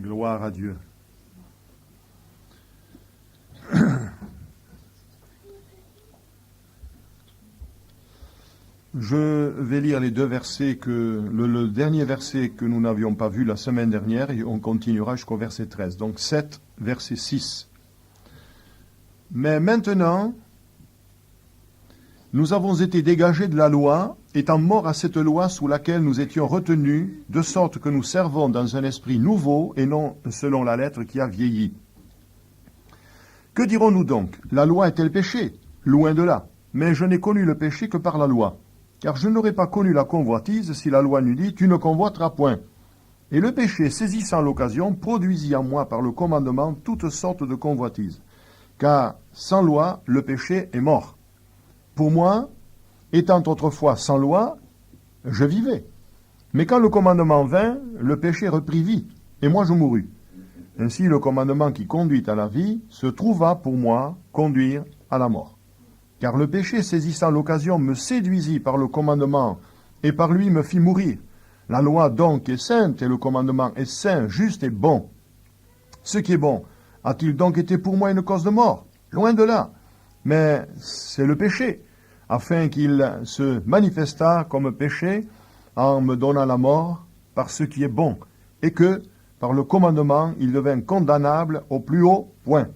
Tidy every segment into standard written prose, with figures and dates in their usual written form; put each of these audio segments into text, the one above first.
Gloire à Dieu. Je vais lire les deux versets, le dernier verset que nous n'avions pas vu la semaine dernière, et on continuera jusqu'au verset 13. Donc 7, verset 6. Mais maintenant, nous avons été dégagés de la loi, étant morts à cette loi sous laquelle nous étions retenus, de sorte que nous servons dans un esprit nouveau et non selon la lettre qui a vieilli. Que dirons-nous donc? La loi est-elle péché? Loin de là. Mais je n'ai connu le péché que par la loi. Car je n'aurais pas connu la convoitise si la loi n'eût dit « Tu ne convoiteras point ». Et le péché, saisissant l'occasion, produisit en moi par le commandement toutes sortes de convoitises. Car sans loi, le péché est mort. Pour moi, étant autrefois sans loi, je vivais. Mais quand le commandement vint, le péché reprit vie, et moi je mourus. Ainsi, le commandement qui conduit à la vie se trouva pour moi conduire à la mort. Car le péché, saisissant l'occasion, me séduisit par le commandement, et par lui me fit mourir. La loi donc est sainte, et le commandement est saint, juste et bon. Ce qui est bon, a-t-il donc été pour moi une cause de mort? Loin de là. Mais c'est le péché, afin qu'il se manifestât comme péché en me donnant la mort par ce qui est bon, et que, par le commandement, il devint condamnable au plus haut point.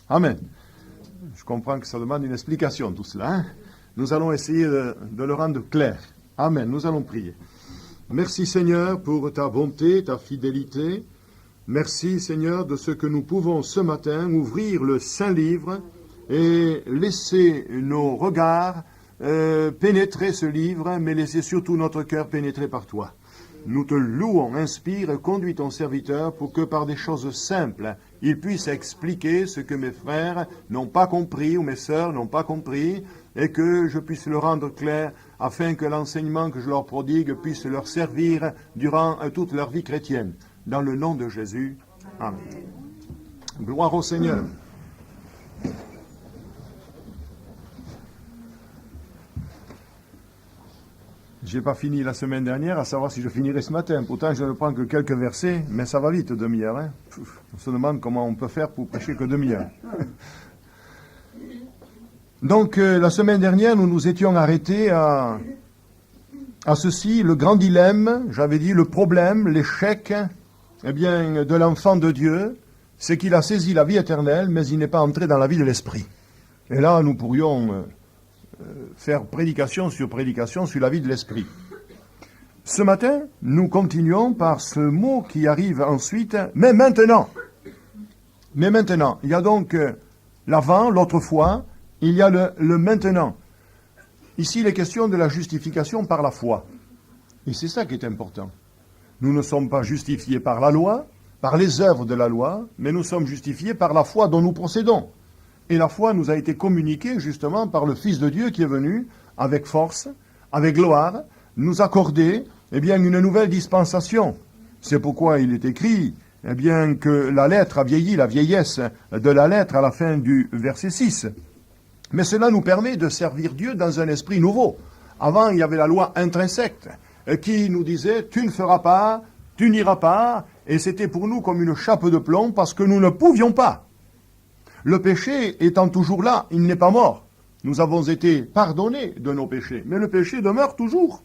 Amen. Je comprends que ça demande une explication, tout cela. Hein? Nous allons essayer de le rendre clair. Amen. Nous allons prier. Merci Seigneur pour ta bonté, ta fidélité. Merci Seigneur de ce que nous pouvons ce matin ouvrir le Saint-Livre et laisser nos regards pénétrer ce livre, mais laisser surtout notre cœur pénétrer par toi. Nous te louons, inspire et conduis ton serviteur pour que par des choses simples, il puisse expliquer ce que mes frères n'ont pas compris ou mes sœurs n'ont pas compris et que je puisse le rendre clair afin que l'enseignement que je leur prodigue puisse leur servir durant toute leur vie chrétienne. Dans le nom de Jésus. Amen. Gloire au Seigneur. Je n'ai pas fini la semaine dernière, à savoir si je finirai ce matin. Pourtant, je ne prends que quelques versets, mais ça va vite, demi-heure. Hein. On se demande comment on peut faire pour prêcher que demi-heure. Donc, la semaine dernière, nous nous étions arrêtés à ceci, le grand dilemme, j'avais dit le problème, l'échec, de l'enfant de Dieu, c'est qu'il a saisi la vie éternelle, mais il n'est pas entré dans la vie de l'esprit. Et là, nous pourrions faire prédication sur la vie de l'esprit. Ce matin, nous continuons par ce mot qui arrive ensuite, mais maintenant. Mais maintenant, il y a donc l'avant, l'autrefois, il y a le maintenant. Ici, il est question de la justification par la foi. Et c'est ça qui est important. Nous ne sommes pas justifiés par la loi, par les œuvres de la loi, mais nous sommes justifiés par la foi dont nous procédons. Et la foi nous a été communiquée justement par le Fils de Dieu qui est venu avec force, avec gloire, nous accorder une nouvelle dispensation. C'est pourquoi il est écrit que la lettre a vieilli, la vieillesse de la lettre à la fin du verset 6. Mais cela nous permet de servir Dieu dans un esprit nouveau. Avant, il y avait la loi intrinsèque qui nous disait « tu ne feras pas, tu n'iras pas », et c'était pour nous comme une chape de plomb parce que nous ne pouvions pas. Le péché étant toujours là, il n'est pas mort. Nous avons été pardonnés de nos péchés, mais le péché demeure toujours.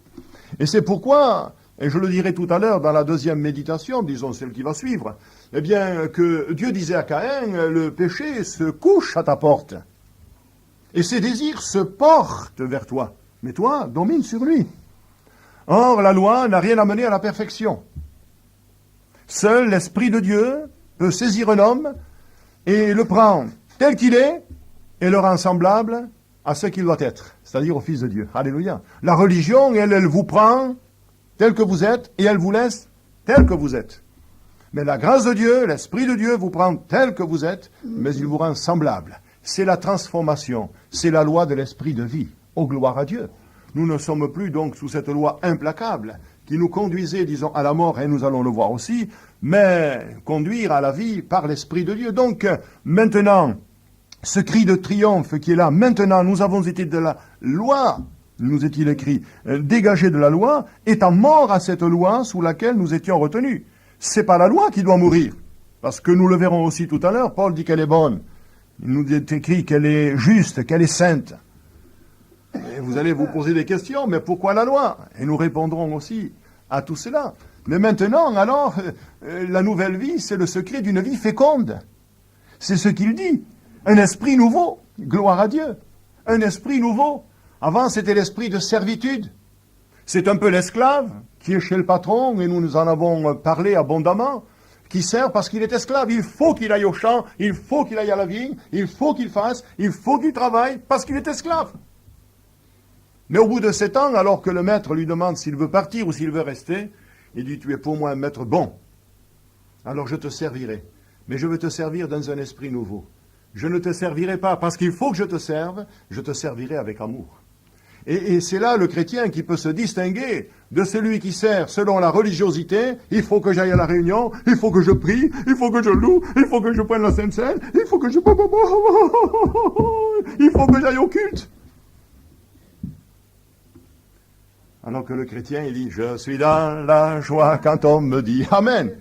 Et c'est pourquoi, et je le dirai tout à l'heure dans la deuxième méditation, disons celle qui va suivre, que Dieu disait à Caïn, le péché se couche à ta porte. Et ses désirs se portent vers toi. Mais toi, domine sur lui. Or, la loi n'a rien amené à la perfection. Seul l'Esprit de Dieu peut saisir un homme et le prendre tel qu'il est et le rendre semblable à ce qu'il doit être, c'est-à-dire au Fils de Dieu. Alléluia. La religion, elle vous prend tel que vous êtes et elle vous laisse tel que vous êtes. Mais la grâce de Dieu, l'Esprit de Dieu vous prend tel que vous êtes, mais il vous rend semblable. C'est la transformation, c'est la loi de l'Esprit de vie. Oh, gloire à Dieu. Nous ne sommes plus donc sous cette loi implacable qui nous conduisait, disons, à la mort, et nous allons le voir aussi, mais conduire à la vie par l'Esprit de Dieu. Donc, maintenant, ce cri de triomphe qui est là, maintenant, nous avons été de la loi, nous est-il écrit, dégagés de la loi, étant morts à cette loi sous laquelle nous étions retenus. C'est pas la loi qui doit mourir. Parce que nous le verrons aussi tout à l'heure, Paul dit qu'elle est bonne. Il nous est écrit qu'elle est juste, qu'elle est sainte. Et vous allez vous poser des questions, mais pourquoi la loi? Et nous répondrons aussi à tout cela. Mais maintenant, alors, la nouvelle vie, c'est le secret d'une vie féconde. C'est ce qu'il dit. Un esprit nouveau. Gloire à Dieu. Un esprit nouveau. Avant, c'était l'esprit de servitude. C'est un peu l'esclave qui est chez le patron, et nous en avons parlé abondamment, qui sert parce qu'il est esclave. Il faut qu'il aille au champ, il faut qu'il aille à la vigne, il faut qu'il fasse, il faut qu'il travaille, parce qu'il est esclave. Mais au bout de 7 ans, alors que le maître lui demande s'il veut partir ou s'il veut rester, il dit, tu es pour moi un maître bon. Alors je te servirai. Mais je veux te servir dans un esprit nouveau. Je ne te servirai pas parce qu'il faut que je te serve, je te servirai avec amour. Et c'est là le chrétien qui peut se distinguer de celui qui sert selon la religiosité. Il faut que j'aille à la réunion, il faut que je prie, il faut que je loue, il faut que je prenne la Sainte Seine, il faut que je... Il faut que j'aille au culte. Alors que le chrétien, il dit, je suis dans la joie quand on me dit Amen.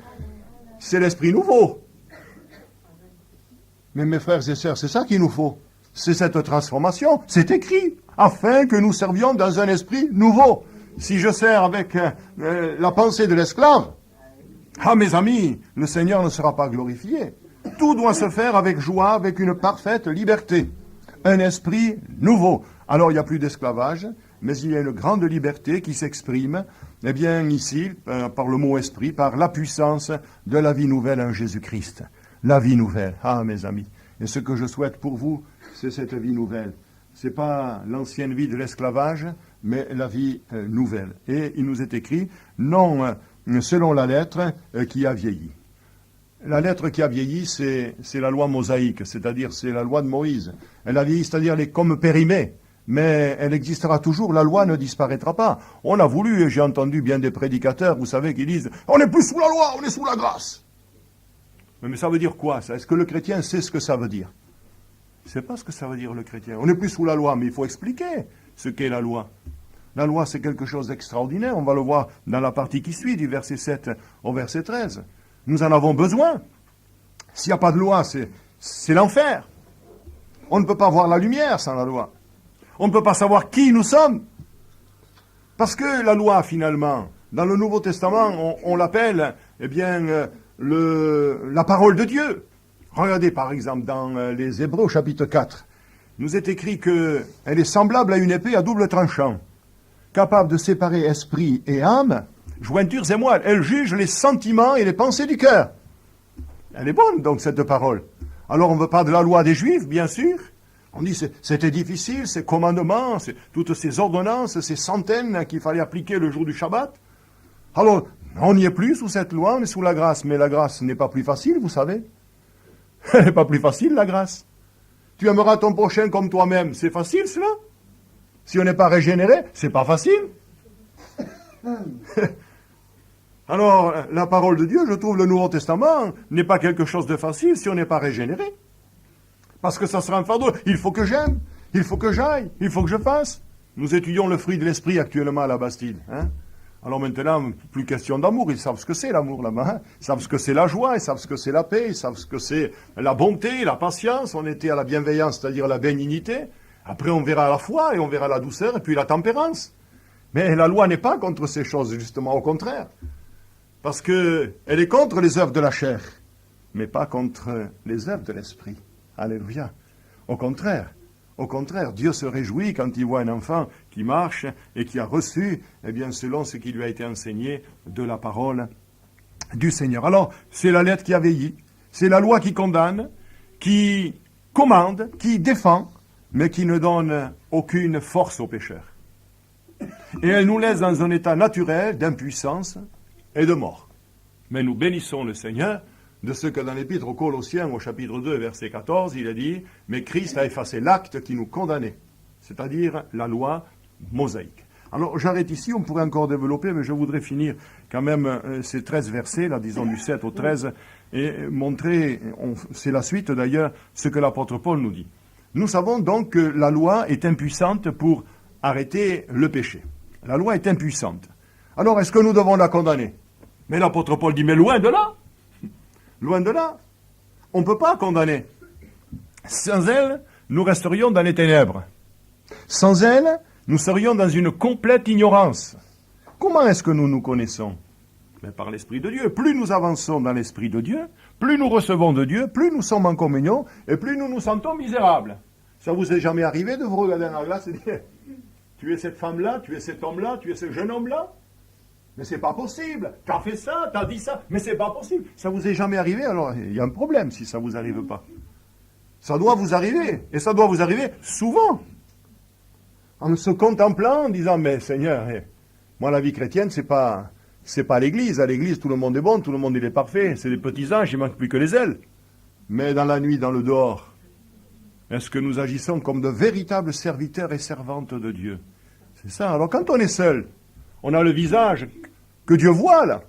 C'est l'esprit nouveau. Mais mes frères et sœurs, c'est ça qu'il nous faut. C'est cette transformation. C'est écrit, afin que nous servions dans un esprit nouveau. Si je sers avec la pensée de l'esclave, ah mes amis, le Seigneur ne sera pas glorifié. Tout doit se faire avec joie, avec une parfaite liberté. Un esprit nouveau. Alors il n'y a plus d'esclavage, mais il y a une grande liberté qui s'exprime, eh bien ici, par le mot esprit, par la puissance de la vie nouvelle en Jésus-Christ. La vie nouvelle. Ah mes amis. Et ce que je souhaite pour vous, c'est cette vie nouvelle. Ce n'est pas l'ancienne vie de l'esclavage, mais la vie nouvelle. Et il nous est écrit, non selon la lettre qui a vieilli. La lettre qui a vieilli, c'est la loi mosaïque, c'est-à-dire c'est la loi de Moïse. Elle a vieilli, c'est-à-dire elle est comme périmée, mais elle existera toujours, la loi ne disparaîtra pas. On a voulu, et j'ai entendu bien des prédicateurs, vous savez, qui disent « On n'est plus sous la loi, on est sous la grâce ». Mais ça veut dire quoi, ça? Est-ce que le chrétien sait ce que ça veut dire? Il ne sait pas ce que ça veut dire, le chrétien. On n'est plus sous la loi, mais il faut expliquer ce qu'est la loi. La loi, c'est quelque chose d'extraordinaire. On va le voir dans la partie qui suit, du verset 7 au verset 13. Nous en avons besoin. S'il n'y a pas de loi, c'est l'enfer. On ne peut pas voir la lumière sans la loi. On ne peut pas savoir qui nous sommes. Parce que la loi, finalement, dans le Nouveau Testament, on l'appelle, eh bien, la parole de Dieu. Regardez, par exemple, dans les Hébreux, chapitre 4, il nous est écrit qu'elle est semblable à une épée à double tranchant, capable de séparer esprit et âme, jointures et moelles. Elle juge les sentiments et les pensées du cœur. Elle est bonne, donc, cette parole. Alors, on ne veut pas de la loi des Juifs, bien sûr. On dit c'était difficile, ces commandements, toutes ces ordonnances, ces centaines qu'il fallait appliquer le jour du Shabbat. Alors, on n'y est plus sous cette loi, on est sous la grâce. Mais la grâce n'est pas plus facile, vous savez. Elle n'est pas plus facile, la grâce. Tu aimeras ton prochain comme toi-même. C'est facile, cela? Si on n'est pas régénéré, c'est pas facile. Alors, la parole de Dieu, je trouve, le Nouveau Testament n'est pas quelque chose de facile si on n'est pas régénéré. Parce que ça sera un fardeau. Il faut que j'aime, il faut que j'aille, il faut que je fasse. Nous étudions le fruit de l'esprit actuellement à la Bastide. Hein? Alors maintenant, plus question d'amour. Ils savent ce que c'est l'amour là-bas. Hein? Ils savent ce que c'est la joie, ils savent ce que c'est la paix, ils savent ce que c'est la bonté, la patience. On était à la bienveillance, c'est-à-dire la bénignité. Après, on verra la foi et on verra la douceur et puis la tempérance. Mais la loi n'est pas contre ces choses, justement, au contraire. Parce qu'elle est contre les œuvres de la chair, mais pas contre les œuvres de l'esprit. Alléluia. Au contraire, Dieu se réjouit quand il voit un enfant qui marche et qui a reçu, eh bien, selon ce qui lui a été enseigné de la parole du Seigneur. Alors, c'est la lettre qui a vieilli, c'est la loi qui condamne, qui commande, qui défend, mais qui ne donne aucune force aux pécheurs. Et elle nous laisse dans un état naturel d'impuissance et de mort. Mais nous bénissons le Seigneur de ce que dans l'épître aux Colossiens, au chapitre 2, verset 14, il a dit « Mais Christ a effacé l'acte qui nous condamnait », c'est-à-dire la loi mosaïque. Alors j'arrête ici, on pourrait encore développer, mais je voudrais finir quand même ces 13 versets, là, disons du 7 au 13, et montrer, c'est la suite d'ailleurs, ce que l'apôtre Paul nous dit. Nous savons donc que la loi est impuissante pour arrêter le péché. La loi est impuissante. Alors est-ce que nous devons la condamner? Mais l'apôtre Paul dit, mais loin de là. Loin de là. On ne peut pas condamner. Sans elle, nous resterions dans les ténèbres. Sans elle, nous serions dans une complète ignorance. Comment est-ce que nous nous connaissons? Mais par l'Esprit de Dieu. Plus nous avançons dans l'Esprit de Dieu, plus nous recevons de Dieu, plus nous sommes en communion, et plus nous nous sentons misérables. Ça vous est jamais arrivé de vous regarder dans la glace et dire, tu es cette femme-là, tu es cet homme-là, tu es ce jeune homme-là? Mais c'est pas possible. Tu as fait ça, tu as dit ça, mais c'est pas possible. Ça vous est jamais arrivé? Alors, il y a un problème si ça vous arrive pas. Ça doit vous arriver, et ça doit vous arriver souvent. En se contemplant, en disant, mais Seigneur, moi la vie chrétienne, c'est pas l'église. À l'église, tout le monde est bon, tout le monde il est parfait. C'est des petits anges, il manque plus que les ailes. Mais dans la nuit, dans le dehors, est-ce que nous agissons comme de véritables serviteurs et servantes de Dieu? C'est ça. Alors quand on est seul, on a le visage que Dieu voit là.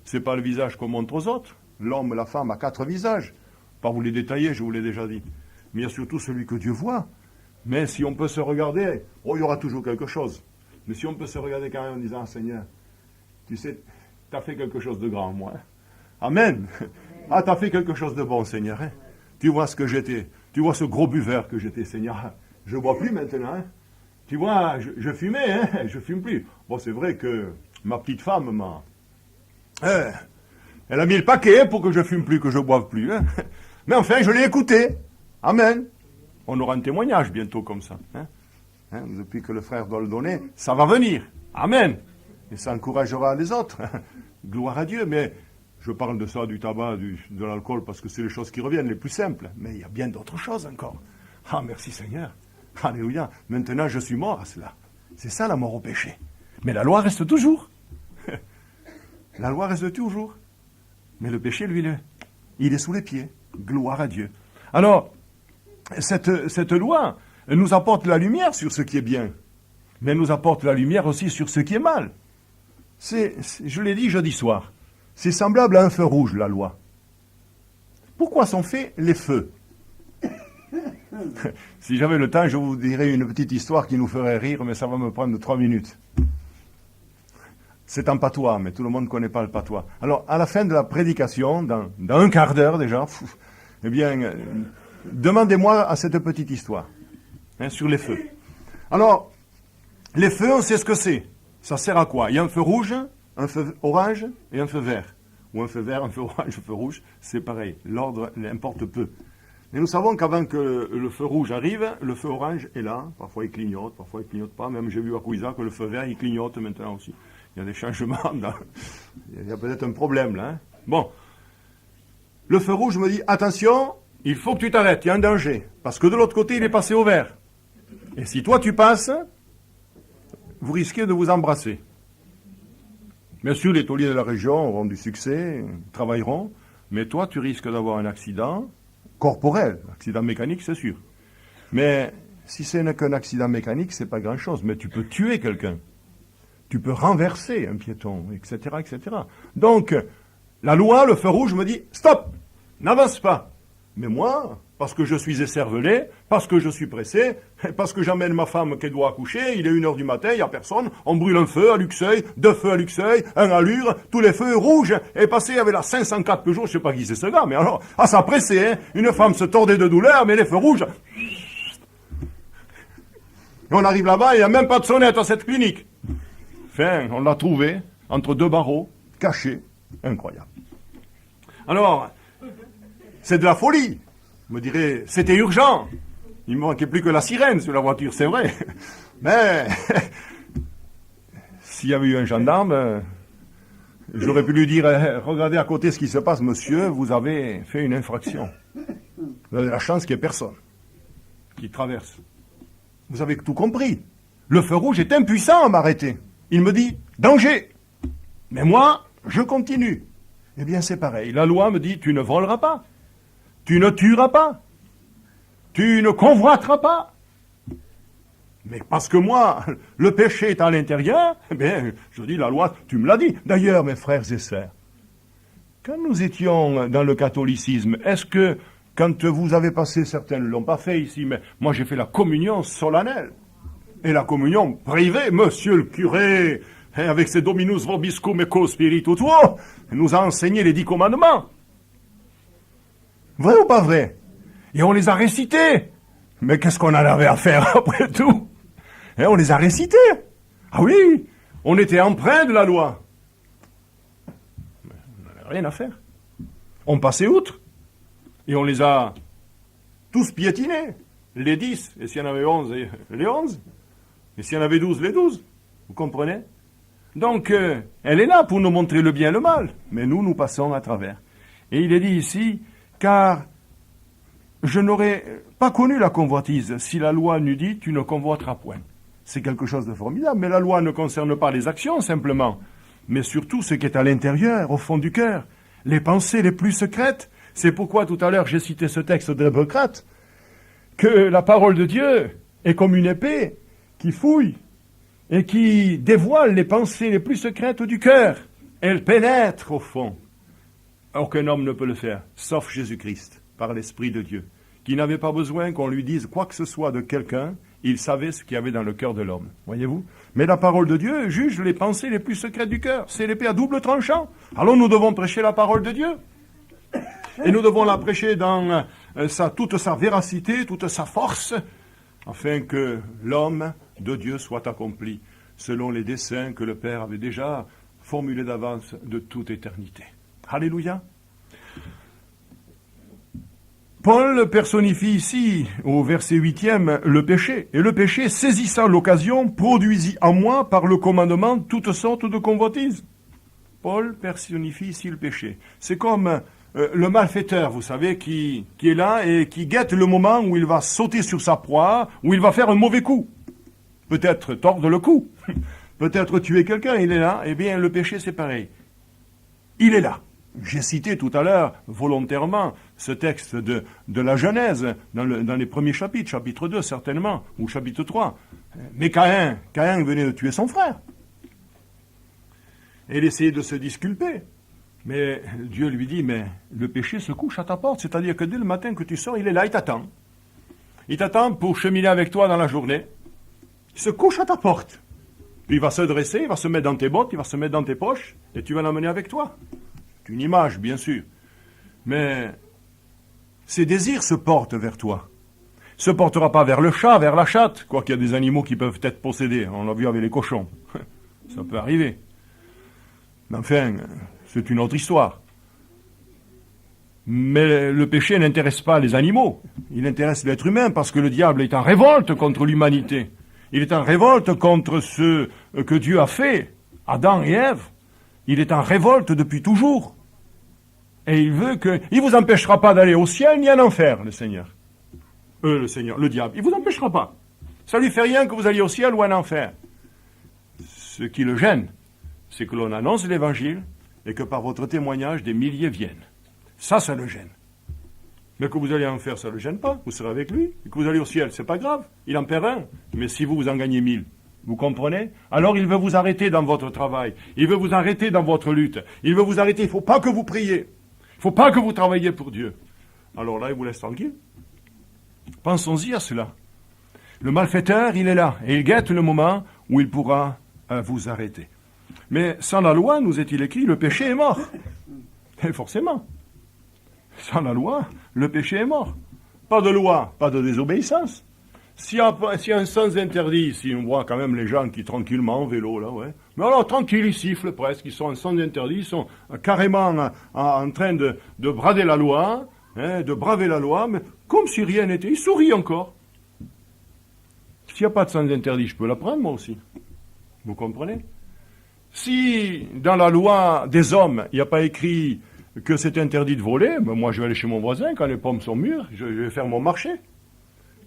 C'est pas le visage qu'on montre aux autres. L'homme, la femme a 4 visages. Pas vous les détailler, je vous l'ai déjà dit. Mais il y a surtout celui que Dieu voit. Mais si on peut se regarder, il y aura toujours quelque chose. Mais si on peut se regarder quand même en disant, Seigneur, tu sais, tu as fait quelque chose de grand, moi. Amen. Ah, tu as fait quelque chose de bon, Seigneur. Hein? Tu vois ce que j'étais. Tu vois ce gros buveur que j'étais, Seigneur. Je ne bois plus maintenant. Hein? Tu vois, je fumais, hein? Je ne fume plus. Bon, c'est vrai que ma petite femme m'a... elle a mis le paquet pour que je fume plus, que je boive plus. Hein? Mais enfin, je l'ai écouté. Amen. On aura un témoignage bientôt comme ça. Hein? Hein? Depuis que le frère doit le donner, ça va venir. Amen. Et ça encouragera les autres. Gloire à Dieu. Mais je parle de ça, du tabac, de l'alcool, parce que c'est les choses qui reviennent, les plus simples. Mais il y a bien d'autres choses encore. Ah, merci Seigneur. Alléluia. Maintenant, je suis mort à cela. C'est ça la mort au péché. Mais la loi reste toujours. La loi reste toujours. Mais le péché, lui, il est sous les pieds. Gloire à Dieu. Alors, cette loi nous apporte la lumière sur ce qui est bien. Mais elle nous apporte la lumière aussi sur ce qui est mal. Je l'ai dit jeudi soir. C'est semblable à un feu rouge, la loi. Pourquoi sont faits les feux? Si j'avais le temps, je vous dirais une petite histoire qui nous ferait rire, mais ça va me prendre 3 minutes. C'est en patois, mais tout le monde ne connaît pas le patois. Alors, à la fin de la prédication, dans un quart d'heure déjà, eh bien, demandez-moi à cette petite histoire, hein, sur les feux. Alors, les feux, on sait ce que c'est. Ça sert à quoi? Il y a un feu rouge, un feu orange et un feu vert. Ou un feu vert, un feu orange, un feu rouge, c'est pareil. L'ordre importe peu. Mais nous savons qu'avant que le feu rouge arrive, le feu orange est là. Parfois il clignote, parfois il clignote pas. Même j'ai vu à Couisa que le feu vert, il clignote maintenant aussi. Il y a des changements. Il y a peut-être un problème là. Hein. Bon. Le feu rouge me dit, attention, il faut que tu t'arrêtes, il y a un danger. Parce que de l'autre côté, il est passé au vert. Et si toi tu passes, vous risquez de vous embrasser. Bien sûr, les tauliers de la région auront du succès, travailleront, mais toi, tu risques d'avoir un accident corporel, accident mécanique, c'est sûr. Mais si ce n'est qu'un accident mécanique, c'est pas grand-chose. Mais tu peux tuer quelqu'un. Tu peux renverser un piéton, etc., etc. Donc, la loi, le feu rouge me dit, stop, n'avance pas. Mais moi, parce que je suis écervelé, parce que je suis pressé, parce que j'emmène ma femme qui doit accoucher, il est 1h du matin, il n'y a personne, on brûle un feu à Luxeuil, 2 feux à Luxeuil, un à Lure, tous les feux rouges, et passé avec la 504 Peugeot, je sais pas qui c'est ce gars, mais alors, ça pressait, hein, une femme se tordait de douleur, mais les feux rouges... Et on arrive là-bas, il n'y a même pas de sonnette à cette clinique. Enfin, on l'a trouvé, entre 2 barreaux, caché, incroyable. Alors, c'est de la folie. Je me dirais, c'était urgent. Il ne manquait plus que la sirène sur la voiture, c'est vrai. Mais, s'il y avait eu un gendarme, j'aurais pu lui dire, regardez à côté ce qui se passe, monsieur, vous avez fait une infraction. Vous avez la chance qu'il n'y ait personne qui traverse. Vous avez tout compris. Le feu rouge est impuissant à m'arrêter. Il me dit, danger. Mais moi, je continue. Eh bien, c'est pareil. La loi me dit, tu ne voleras pas. Tu ne tueras pas. Tu ne convoiteras pas. Mais parce que moi, le péché est à l'intérieur, eh bien, je dis la loi, tu me l'as dit. D'ailleurs, mes frères et sœurs, quand nous étions dans le catholicisme, est-ce que, quand vous avez passé, certains ne l'ont pas fait ici, mais moi j'ai fait la communion solennelle. Et la communion privée, monsieur le curé, avec ses Dominus vobiscum et co spiritu tuo, nous a enseigné les 10 commandements. Vrai ou pas vrai? Et on les a récités. Mais qu'est-ce qu'on en avait à faire après tout? On les a récités. Ah oui, on était empreints de la loi. Mais on n'avait rien à faire. On passait outre. Et on les a tous piétinés. Les 10. Et s'il y en avait 11, les 11. Et s'il y en avait 12, les 12. Vous comprenez? Donc, elle est là pour nous montrer le bien et le mal. Mais nous passons à travers. Et il est dit ici, car je n'aurais pas connu la convoitise si la loi n'eût dit tu ne convoiteras point. C'est quelque chose de formidable, mais la loi ne concerne pas les actions simplement, mais surtout ce qui est à l'intérieur, au fond du cœur, les pensées les plus secrètes. C'est pourquoi tout à l'heure j'ai cité ce texte d'Hippocrate, que la parole de Dieu est comme une épée qui fouille et qui dévoile les pensées les plus secrètes du cœur. Elle pénètre au fond. Aucun homme ne peut le faire, sauf Jésus-Christ, par l'Esprit de Dieu, qui n'avait pas besoin qu'on lui dise quoi que ce soit de quelqu'un, il savait ce qu'il y avait dans le cœur de l'homme. Voyez-vous? Mais la parole de Dieu juge les pensées les plus secrètes du cœur. C'est l'épée à double tranchant. Alors nous devons prêcher la parole de Dieu. Et nous devons la prêcher dans toute sa véracité, toute sa force, afin que l'homme de Dieu soit accompli, selon les desseins que le Père avait déjà formulés d'avance de toute éternité. Alléluia. Paul personnifie ici, au verset 8e, le péché. Et le péché, saisissant l'occasion, produisit en moi, par le commandement, toutes sortes de convoitises. Paul personnifie ici le péché. C'est comme le malfaiteur, vous savez, qui est là et qui guette le moment où il va sauter sur sa proie, où il va faire un mauvais coup. Peut-être tordre le cou, peut-être tuer quelqu'un, il est là. Eh bien, le péché, c'est pareil. Il est là. J'ai cité tout à l'heure, volontairement, ce texte de la Genèse, dans les premiers chapitres, chapitre 2 certainement, ou chapitre 3. Mais Caïn venait de tuer son frère. Et il essayait de se disculper. Mais Dieu lui dit, mais le péché se couche à ta porte, c'est-à-dire que dès le matin que tu sors, il est là, il t'attend. Il t'attend pour cheminer avec toi dans la journée. Il se couche à ta porte. Puis il va se dresser, il va se mettre dans tes bottes, il va se mettre dans tes poches, et tu vas l'emmener avec toi. C'est une image, bien sûr. Mais ses désirs se portent vers toi. Il ne se portera pas vers le chat, vers la chatte, quoiqu'il y a des animaux qui peuvent être possédés. On l'a vu avec les cochons. Ça peut arriver. Mais enfin, c'est une autre histoire. Mais le péché n'intéresse pas les animaux. Il intéresse l'être humain parce que le diable est en révolte contre l'humanité. Il est en révolte contre ce que Dieu a fait, Adam et Ève. Il est en révolte depuis toujours. Et il veut que... Il ne vous empêchera pas d'aller au ciel ni en enfer, le Seigneur. Le diable. Il ne vous empêchera pas. Ça ne lui fait rien que vous alliez au ciel ou en enfer. Ce qui le gêne, c'est que l'on annonce l'évangile et que par votre témoignage, des milliers viennent. Ça le gêne. Mais que vous allez en enfer, ça ne le gêne pas. Vous serez avec lui. Et que vous allez au ciel, c'est pas grave. Il en perd un. Mais si vous en gagnez 1000, vous comprenez? Alors il veut vous arrêter dans votre travail. Il veut vous arrêter dans votre lutte. Il veut vous arrêter. Il ne faut pas que vous priez. Il ne faut pas que vous travailliez pour Dieu. Alors là, il vous laisse tranquille. Pensons-y à cela. Le malfaiteur, il est là. Et il guette le moment où il pourra vous arrêter. Mais sans la loi, nous est-il écrit, le péché est mort. Et forcément. Sans la loi, le péché est mort. Pas de loi, pas de désobéissance. S'il y a un sens interdit, si on voit quand même les gens qui tranquillement en vélo, là, ouais. Mais alors, tranquille, ils sifflent presque, ils sont en sens interdit, ils sont carrément en train de brader la loi, de braver la loi, mais comme si rien n'était, ils sourient encore. S'il n'y a pas de sens interdit, je peux l'apprendre moi aussi. Vous comprenez? Si dans la loi des hommes, il n'y a pas écrit que c'est interdit de voler, ben moi je vais aller chez mon voisin, quand les pommes sont mûres, je vais faire mon marché.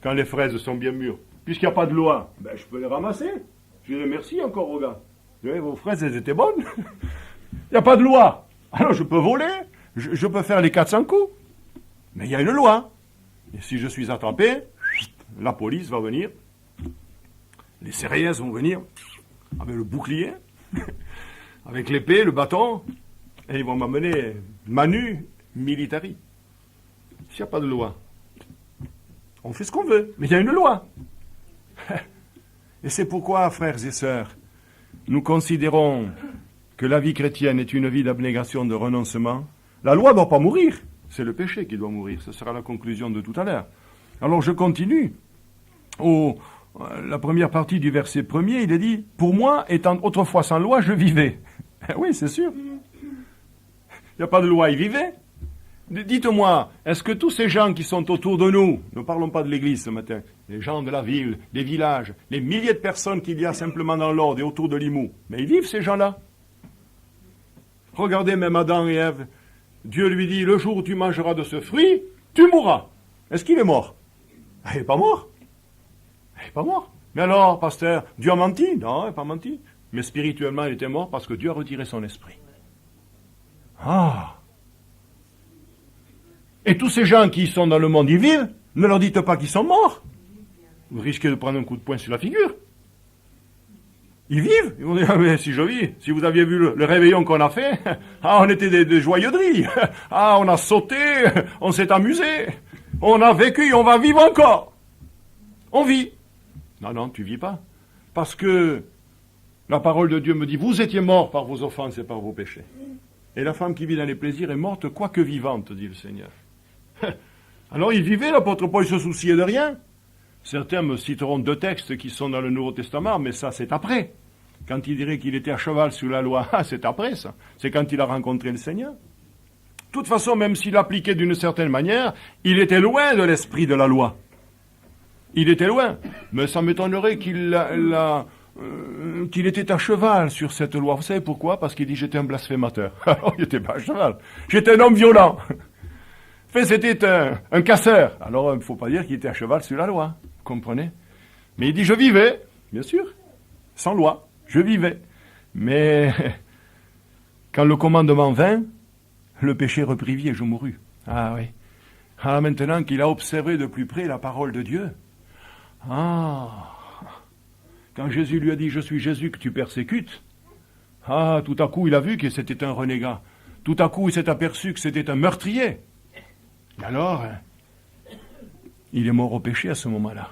Quand les fraises sont bien mûres. Puisqu'il n'y a pas de loi, ben je peux les ramasser. Je dirais merci encore aux gars. Vos fraises, elles étaient bonnes. Il n'y a pas de loi. Alors je peux voler, je peux faire les 400 coups. Mais il y a une loi. Et si je suis attrapé, la police va venir, les céréales vont venir, avec le bouclier, avec l'épée, le bâton, et ils vont m'amener manu militari. S'il n'y a pas de loi, on fait ce qu'on veut, mais il y a une loi. Et c'est pourquoi, frères et sœurs, nous considérons que la vie chrétienne est une vie d'abnégation, de renoncement, la loi ne doit pas mourir. C'est le péché qui doit mourir. Ce sera la conclusion de tout à l'heure. Alors je continue. La première partie du verset 1er, il est dit « Pour moi, étant autrefois sans loi, je vivais. » Oui, c'est sûr. Il n'y a pas de loi, il vivait. Dites-moi, est-ce que tous ces gens qui sont autour de nous, ne parlons pas de l'église ce matin, les gens de la ville, des villages, les milliers de personnes qu'il y a simplement dans l'ordre et autour de Limoux, mais ils vivent ces gens-là. Regardez même Adam et Ève. Dieu lui dit, le jour où tu mangeras de ce fruit, tu mourras. Est-ce qu'il est mort? Il n'est pas mort. Il n'est pas mort. Mais alors, pasteur, Dieu a menti? Non, il n'a pas menti. Mais spirituellement, il était mort parce que Dieu a retiré son esprit. Ah! Et tous ces gens qui sont dans le monde, ils vivent, ne leur dites pas qu'ils sont morts. Vous risquez de prendre un coup de poing sur la figure. Ils vivent. Ils vont dire, ah, mais si je vis, si vous aviez vu le réveillon qu'on a fait, ah, on était des joyeuderies. Ah, on a sauté, on s'est amusé, on a vécu, on va vivre encore. On vit. Non, tu vis pas. Parce que la parole de Dieu me dit, vous étiez morts par vos offenses et par vos péchés. Et la femme qui vit dans les plaisirs est morte, quoique vivante, dit le Seigneur. Alors il vivait, l'apôtre Paul, il se souciait de rien. Certains me citeront 2 textes qui sont dans le Nouveau Testament, mais ça c'est après. Quand il dirait qu'il était à cheval sous la loi, c'est après ça. C'est quand il a rencontré le Seigneur. De toute façon, même s'il appliquait d'une certaine manière, il était loin de l'esprit de la loi. Il était loin. Mais ça m'étonnerait qu'il était à cheval sur cette loi. Vous savez pourquoi? Parce qu'il dit j'étais un blasphémateur. Alors il n'était pas à cheval. J'étais un homme violent. C'était un casseur. Alors il ne faut pas dire qu'il était à cheval sur la loi. Vous comprenez? Mais il dit je vivais, bien sûr, sans loi. Je vivais. Mais quand le commandement vint, le péché reprit vie et je mourus. Ah oui. Ah, maintenant qu'il a observé de plus près la parole de Dieu. Ah. Quand Jésus lui a dit, je suis Jésus que tu persécutes, ah, tout à coup, il a vu que c'était un renégat. Tout à coup, il s'est aperçu que c'était un meurtrier. Et alors, il est mort au péché à ce moment-là.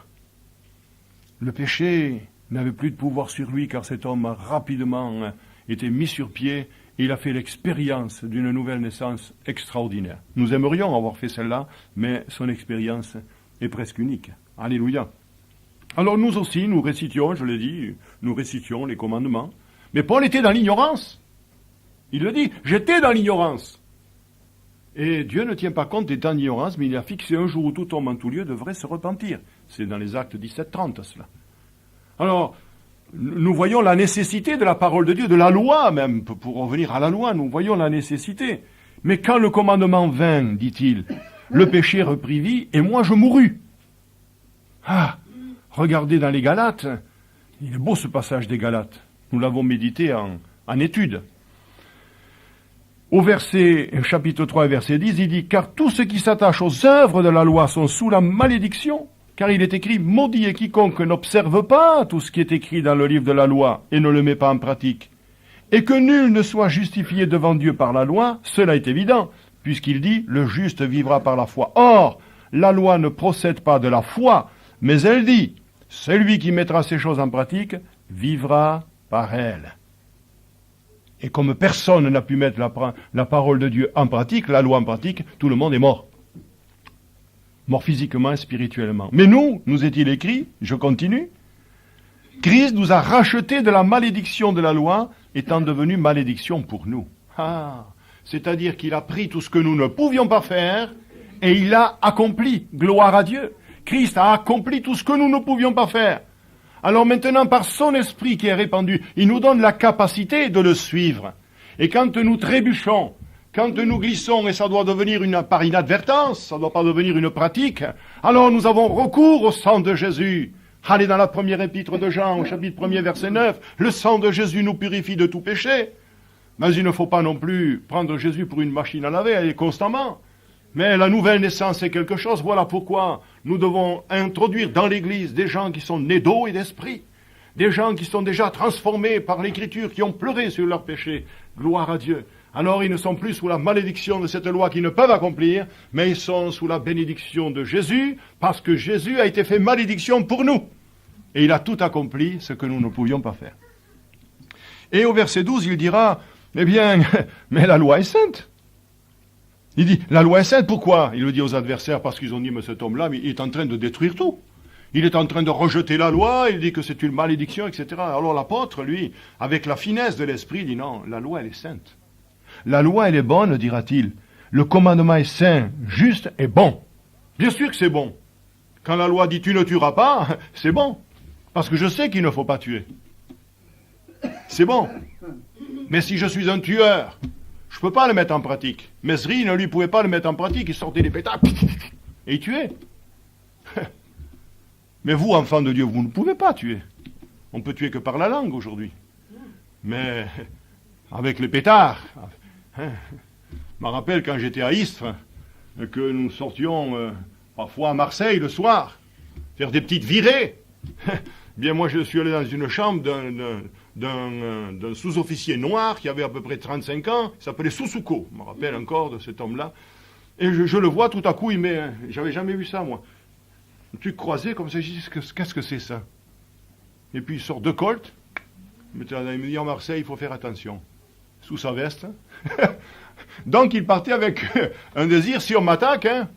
Le péché n'avait plus de pouvoir sur lui, car cet homme a rapidement été mis sur pied, et il a fait l'expérience d'une nouvelle naissance extraordinaire. Nous aimerions avoir fait celle-là, mais son expérience est presque unique. Alléluia. Alors nous aussi, nous récitions, je l'ai dit, nous récitions les commandements. Mais Paul était dans l'ignorance. Il le dit, j'étais dans l'ignorance. Et Dieu ne tient pas compte des temps d'ignorance, mais il a fixé un jour où tout homme en tout lieu devrait se repentir. C'est dans les Actes 17-30, cela. Alors, nous voyons la nécessité de la parole de Dieu, de la loi même, pour revenir à la loi, nous voyons la nécessité. Mais quand le commandement vint, dit-il, le péché reprit vie, et moi je mourus. Ah, regardez dans les Galates, il est beau ce passage des Galates. Nous l'avons médité en étude. Au chapitre 3, verset 10, il dit « Car tous ceux qui s'attachent aux œuvres de la loi sont sous la malédiction, car il est écrit « Maudit est quiconque n'observe pas tout ce qui est écrit dans le livre de la loi et ne le met pas en pratique. Et que nul ne soit justifié devant Dieu par la loi, cela est évident, puisqu'il dit « Le juste vivra par la foi. » Or, la loi ne procède pas de la foi, mais elle dit « Celui qui mettra ces choses en pratique vivra par elles. » Et comme personne n'a pu mettre la parole de Dieu en pratique, la loi en pratique, tout le monde est mort. Mort physiquement et spirituellement. Mais nous est-il écrit, je continue, Christ nous a rachetés de la malédiction de la loi, étant devenu malédiction pour nous. Ah, c'est-à-dire qu'il a pris tout ce que nous ne pouvions pas faire, et il l'a accompli. Gloire à Dieu. Christ a accompli tout ce que nous ne pouvions pas faire. Alors maintenant, par son esprit qui est répandu, il nous donne la capacité de le suivre. Et quand nous trébuchons, quand nous glissons, et ça doit devenir par inadvertance, ça ne doit pas devenir une pratique, alors nous avons recours au sang de Jésus. Allez dans la première épître de Jean, au chapitre 1er, verset 9, le sang de Jésus nous purifie de tout péché. Mais il ne faut pas non plus prendre Jésus pour une machine à laver, elle est constamment. Mais la nouvelle naissance est quelque chose, voilà pourquoi nous devons introduire dans l'Église des gens qui sont nés d'eau et d'esprit, des gens qui sont déjà transformés par l'Écriture, qui ont pleuré sur leurs péchés. Gloire à Dieu. Alors ils ne sont plus sous la malédiction de cette loi qu'ils ne peuvent accomplir, mais ils sont sous la bénédiction de Jésus, parce que Jésus a été fait malédiction pour nous. Et il a tout accompli, ce que nous ne pouvions pas faire. Et au verset 12, il dira, eh bien, mais la loi est sainte. Il dit, la loi est sainte, pourquoi? Il le dit aux adversaires, parce qu'ils ont dit, mais cet homme-là, il est en train de détruire tout. Il est en train de rejeter la loi, il dit que c'est une malédiction, etc. Alors l'apôtre, lui, avec la finesse de l'esprit, dit non, la loi, elle est sainte. La loi, elle est bonne, dira-t-il. Le commandement est saint, juste et bon. Bien sûr que c'est bon. Quand la loi dit tu ne tueras pas, c'est bon. Parce que je sais qu'il ne faut pas tuer. C'est bon. Mais si je suis un tueur, je ne peux pas le mettre en pratique. Mesri ne lui pouvait pas le mettre en pratique, il sortait des pétards et il tuait. Mais vous, enfants de Dieu, vous ne pouvez pas tuer. On peut tuer que par la langue aujourd'hui. Mais avec les pétards. Je me rappelle quand j'étais à Istres, que nous sortions parfois à Marseille le soir, faire des petites virées. Bien, moi, je suis allé dans une chambre d'un sous-officier noir qui avait à peu près 35 ans, il s'appelait Soussouko, je me rappelle encore de cet homme-là. Et je le vois tout à coup, il met, j'avais jamais vu ça, moi. Un truc croisé comme ça, je dis, qu'est-ce que c'est ça? Et puis il sort deux colts, il me dit, en Marseille, il faut faire attention. Sous sa veste. Donc il partait avec un désir, si on m'attaque, hein.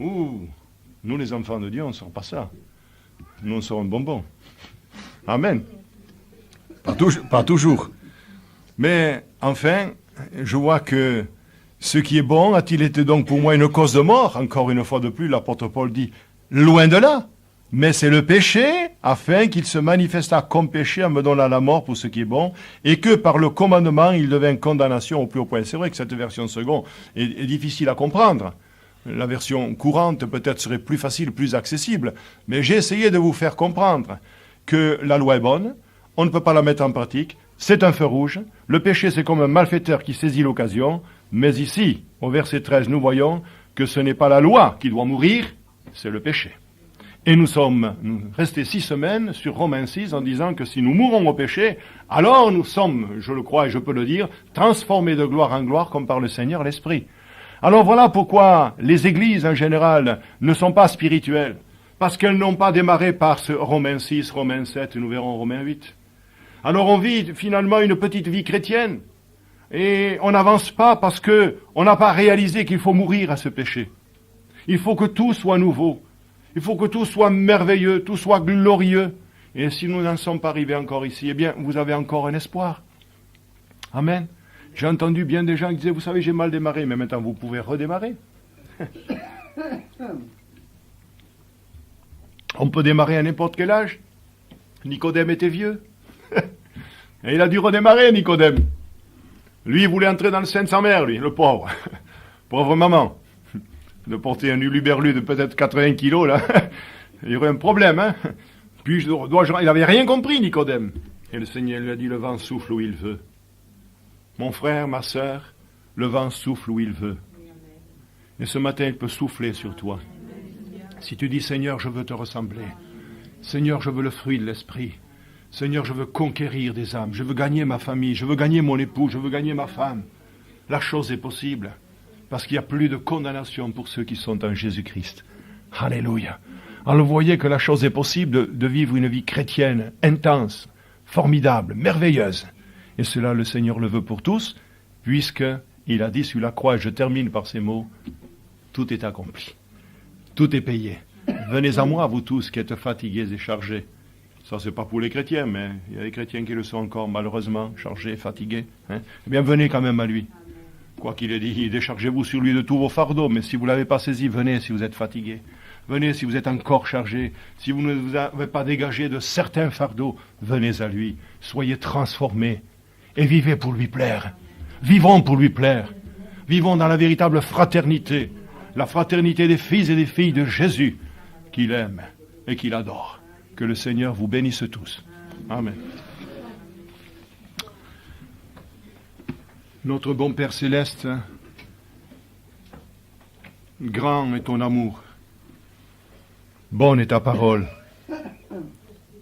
Ouh, nous les enfants de Dieu, on ne sort pas ça. Nous, on sort un bonbon. Amen. Pas toujours. Mais enfin, je vois que ce qui est bon a-t-il été donc pour moi une cause de mort? Encore une fois de plus, l'apôtre Paul dit, loin de là. Mais c'est le péché, afin qu'il se manifestât comme péché en me donnant la mort pour ce qui est bon, et que par le commandement, il devint condamnation au plus haut point. C'est vrai que cette version seconde est difficile à comprendre. La version courante peut-être serait plus facile, plus accessible, mais j'ai essayé de vous faire comprendre que la loi est bonne, on ne peut pas la mettre en pratique, c'est un feu rouge, le péché c'est comme un malfaiteur qui saisit l'occasion, mais ici, au verset 13, nous voyons que ce n'est pas la loi qui doit mourir, c'est le péché. Et nous sommes restés 6 semaines sur Romains 6 en disant que si nous mourons au péché, alors nous sommes, je le crois et je peux le dire, transformés de gloire en gloire comme par le Seigneur l'Esprit. Alors voilà pourquoi les églises en général ne sont pas spirituelles. Parce qu'elles n'ont pas démarré par ce Romains 6, Romains 7, et nous verrons Romains 8. Alors on vit finalement une petite vie chrétienne. Et on n'avance pas parce que on n'a pas réalisé qu'il faut mourir à ce péché. Il faut que tout soit nouveau. Il faut que tout soit merveilleux, tout soit glorieux. Et si nous n'en sommes pas arrivés encore ici, eh bien, vous avez encore un espoir. Amen. J'ai entendu bien des gens qui disaient, vous savez, j'ai mal démarré, mais maintenant vous pouvez redémarrer. On peut démarrer à n'importe quel âge. Nicodème était vieux. Et il a dû redémarrer, Nicodème. Lui, il voulait entrer dans le sein de sa mère, lui, le pauvre. Pauvre maman. De porter un uluberlu de peut-être 80 kilos, là. Il y aurait un problème, hein. Puis, il n'avait rien compris, Nicodème. Et le Seigneur lui a dit, le vent souffle où il veut. Mon frère, ma sœur, le vent souffle où il veut. Et ce matin, il peut souffler sur toi. Si tu dis, Seigneur, je veux te ressembler. Seigneur, je veux le fruit de l'esprit. Seigneur, je veux conquérir des âmes. Je veux gagner ma famille. Je veux gagner mon époux. Je veux gagner ma femme. La chose est possible. Parce qu'il n'y a plus de condamnation pour ceux qui sont en Jésus-Christ. Alléluia. Alors vous voyez que la chose est possible de vivre une vie chrétienne intense, formidable, merveilleuse. Et cela, le Seigneur le veut pour tous, puisqu'il a dit sur la croix, et je termine par ces mots, tout est accompli. Tout est payé. Venez à moi, vous tous qui êtes fatigués et chargés. Ça, c'est pas pour les chrétiens, mais il y a des chrétiens qui le sont encore, malheureusement, chargés, fatigués. Hein. Eh bien, venez quand même à lui. Quoi qu'il ait dit, déchargez-vous sur lui de tous vos fardeaux, mais si vous ne l'avez pas saisi, venez si vous êtes fatigué. Venez si vous êtes encore chargé. Si vous ne vous avez pas dégagé de certains fardeaux, venez à lui. Soyez transformés. Et vivez pour lui plaire. Vivons pour lui plaire. Vivons dans la véritable fraternité. La fraternité des fils et des filles de Jésus, qu'il aime et qu'il adore. Que le Seigneur vous bénisse tous. Amen. Notre bon Père Céleste, grand est ton amour. Bonne est ta parole.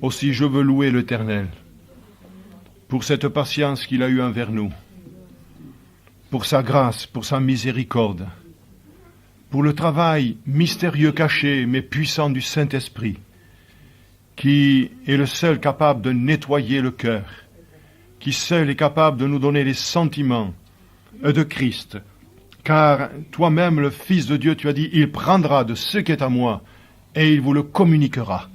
Aussi je veux louer l'Éternel pour cette patience qu'il a eue envers nous, pour sa grâce, pour sa miséricorde, pour le travail mystérieux, caché, mais puissant du Saint-Esprit, qui est le seul capable de nettoyer le cœur qui seul est capable de nous donner les sentiments de Christ. Car toi-même, le Fils de Dieu, tu as dit, il prendra de ce qui est à moi et il vous le communiquera.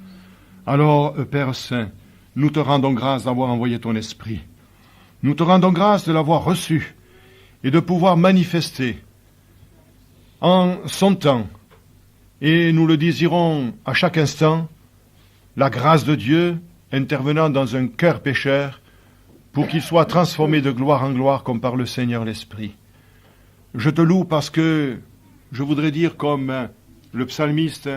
Alors, Père Saint, nous te rendons grâce d'avoir envoyé ton Esprit. Nous te rendons grâce de l'avoir reçu et de pouvoir manifester en son temps, et nous le désirons à chaque instant, la grâce de Dieu intervenant dans un cœur pécheur pour qu'il soit transformé de gloire en gloire comme par le Seigneur l'Esprit. Je te loue parce que je voudrais dire comme le psalmiste,